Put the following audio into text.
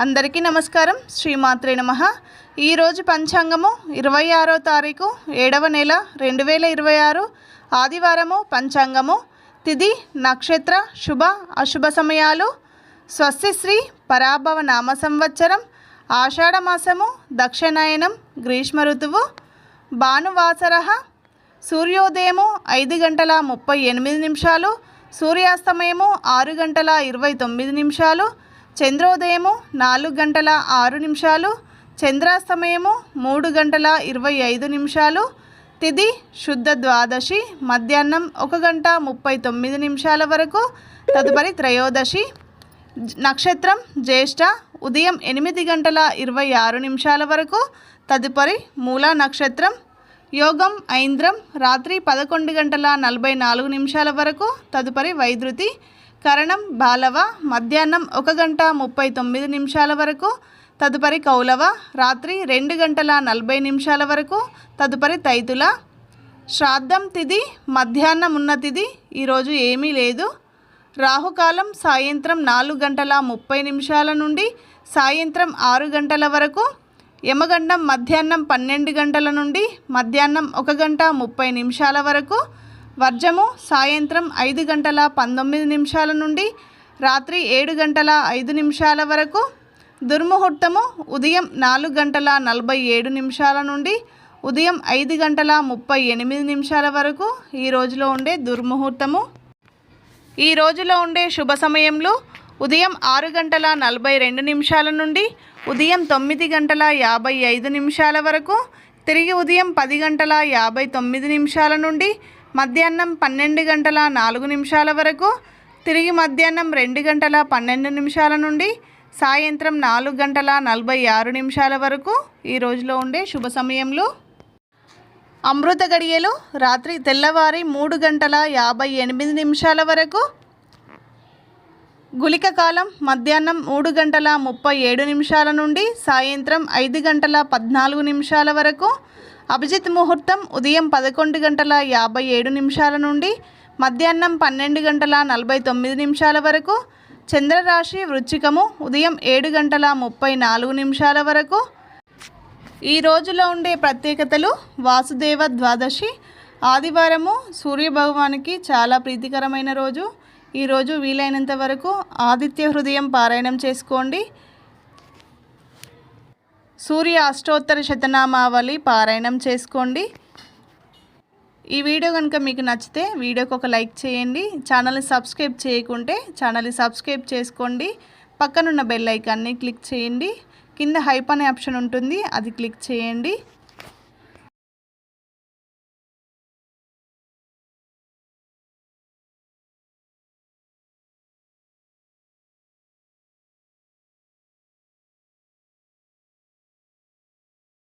అందరికీ నమస్కారం. శ్రీమాత్రే నమః. ఈరోజు పంచాంగము 26వ తారీఖు 7వ నెల 2026 ఆదివారము. పంచాంగము తిథి నక్షత్ర శుభ అశుభ సమయాలు. స్వస్తి శ్రీ పరాభవ నామ సంవత్సరం ఆషాఢ మాసము దక్షిణాయనం గ్రీష్మ ఋతువు భానువాసర. సూర్యోదయము 5:38 సూర్యాస్తమయము 6:29 చంద్రోదయము 4:06 చంద్రాస్తమయము 3:25 తిథి శుద్ధ ద్వాదశి మధ్యాహ్నం 1:39 వరకు. తదుపరి త్రయోదశి. నక్షత్రం జ్యేష్ఠ ఉదయం 8:26 వరకు. తదుపరి మూలా నక్షత్రం. యోగం ఐంద్రం రాత్రి 11:44 వరకు. తదుపరి వైద్యుతి. కరణం బాలవ మధ్యాహ్నం 1:39 వరకు. తదుపరి కౌలవ రాత్రి 2:40 వరకు. తదుపరి తైతుల. శ్రాద్ధం తిథి మధ్యాహ్నం ఉన్న తిథి ఈరోజు ఏమీ లేదు. రాహుకాలం సాయంత్రం 4:30 నుండి సాయంత్రం 6 వరకు. యమగండం మధ్యాహ్నం 12 గంటల నుండి మధ్యాహ్నం 1:30 వరకు. వర్జము సాయంత్రం 5:19 నుండి రాత్రి 7:05 వరకు. దుర్ముహూర్తము ఉదయం 4:47 నుండి ఉదయం 5:38 వరకు. ఈ రోజులో ఉండే దుర్ముహూర్తము. ఈ రోజులో ఉండే శుభ సమయంలో ఉదయం 6:42 నుండి ఉదయం 9:55 వరకు. తిరిగి ఉదయం 10:59 నుండి మధ్యాహ్నం 12:04 వరకు. తిరిగి మధ్యాహ్నం 2:12 నుండి సాయంత్రం 4:46 వరకు. ఈ రోజులో ఉండే శుభ సమయంలో అమృత గడియలు రాత్రి తెల్లవారి 3:58 వరకు. గుళిక కాలం మధ్యాహ్నం 3:37 నుండి సాయంత్రం 5:14 వరకు. అభిజిత్ ముహూర్తం ఉదయం 11:57 నుండి మధ్యాహ్నం 12:49 వరకు. చంద్రరాశి వృశ్చికము ఉదయం 7:34 వరకు. ఈ రోజులో ఉండే ప్రత్యేకతలు. వాసుదేవ ద్వాదశి ఆదివారము. సూర్యభగవానికి చాలా ప్రీతికరమైన రోజు. ఈరోజు వీలైనంత వరకు ఆదిత్య హృదయం పారాయణం చేసుకోండి. సూర్య అష్టోత్తర శతనామావళి పారాయణం చేసుకోండి. ఈ వీడియో కనుక మీకు నచ్చితే వీడియోకి ఒక లైక్ చేయండి. ఛానల్ని సబ్స్క్రైబ్ చేయకుంటే ఛానల్ని సబ్స్క్రైబ్ చేసుకోండి. పక్కనున్న బెల్ ఐకాన్ని క్లిక్ చేయండి. కింద హైప్ అనే ఆప్షన్ ఉంటుంది, అది క్లిక్ చేయండి.